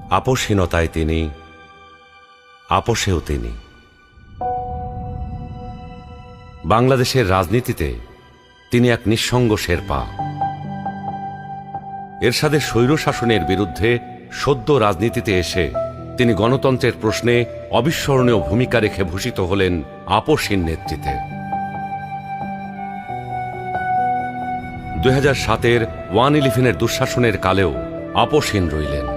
আপোষহীনতায় তিনি, আপোষেও তিনি। বাংলাদেশের রাজনীতিতে তিনি এক নিঃসঙ্গ শেরপা। এরশাদের স্বৈরশাসনের বিরুদ্ধে সদ্য রাজনীতিতে এসে তিনি গণতন্ত্রের প্রশ্নে অবিস্মরণীয় ভূমিকা রেখে ভূষিত হলেন আপোষহীন নেতৃত্বে। 2007-এর 1/11-এর দুঃশাসনের কালেও আপোষহীন রইলেন।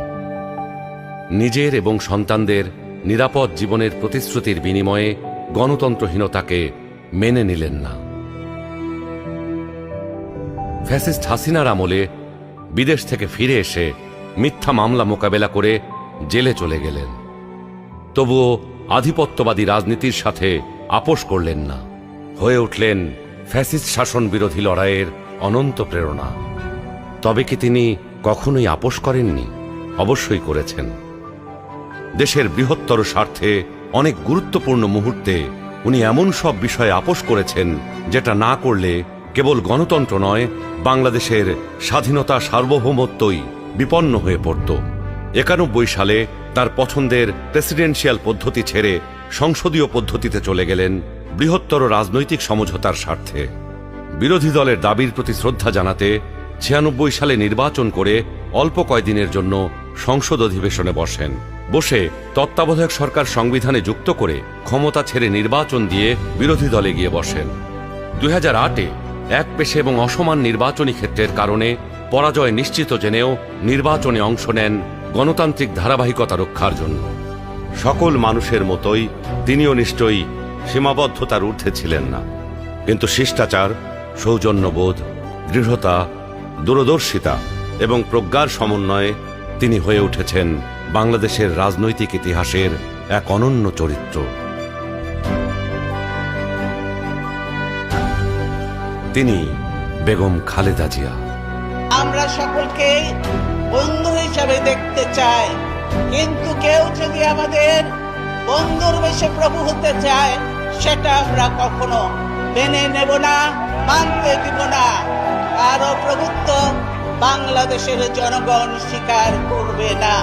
নিজের এবং সন্তানদের নিরাপদ জীবনের প্রতিশ্রুতির বিনিময়ে গণতন্ত্রহীনতাকে মেনে নিলেন না। ফ্যাসিস্ট হাসিনার আমলে বিদেশ থেকে ফিরে এসে মিথ্যা মামলা মোকাবেলা করে জেলে চলে গেলেন। তবুও আধিপত্যবাদী রাজনীতির সাথে আপোষ করলেন না, হয়ে উঠলেন ফ্যাসিস্ট শাসন বিরোধী লড়াইয়ের অনন্ত প্রেরণা। তবে কি তিনি কখনোই আপোষ করেননি? অবশ্যই করেছেন। দেশের বৃহত্তর স্বার্থে অনেক গুরুত্বপূর্ণ মুহূর্তে উনি এমন সব বিষয়ে আপোষ করেছেন যেটা না করলে কেবল গণতন্ত্র নয়, বাংলাদেশের স্বাধীনতা সার্বভৌমত্বই বিপন্ন হয়ে পড়ত। 91 সালে তার পছন্দের প্রেসিডেন্সিয়াল পদ্ধতি ছেড়ে সংসদীয় পদ্ধতিতে চলে গেলেন বৃহত্তর রাজনৈতিক সমঝোতার স্বার্থে। বিরোধী দলের দাবির প্রতি শ্রদ্ধা জানাতে 96 সালে নির্বাচন করে অল্প কয়েকদিনের জন্য সংসদ অধিবেশনে বসে তত্ত্বাবধায়ক সরকার সংবিধানে যুক্ত করে ক্ষমতা ছেড়ে নির্বাচন দিয়ে বিরোধী দলে গিয়ে বসেন। 2008-এ একপেশে এবং অসমান নির্বাচনী ক্ষেত্রের কারণে পরাজয় নিশ্চিত জেনেও নির্বাচনে অংশ নেন গণতান্ত্রিক ধারাবাহিকতা রক্ষার জন্য। সকল মানুষের মতোই তিনিও নিশ্চয়ই সীমাবদ্ধতার ঊর্ধ্বে ছিলেন না, কিন্তু শিষ্টাচার, সৌজন্যবোধ, দৃঢ়তা, দূরদর্শিতা এবং প্রজ্ঞার সমন্বয়ে তিনি হয়ে উঠেছেন বাংলাদেশের রাজনৈতিক ইতিহাসের এক অনন্য চরিত্র। তিনি বেগম খালেদা জিয়া। আমরা সকলকে বন্ধু হিসাবে দেখতে চাই, কিন্তু কেউ যদি আমাদের বন্ধুর বেশে প্রভু হতে চায়, সেটা আমরা কখনো মেনে নেব না, মানতে দিব না। আরো প্রভুত্ব বাংলাদেশের জনগণ স্বীকার করবে না।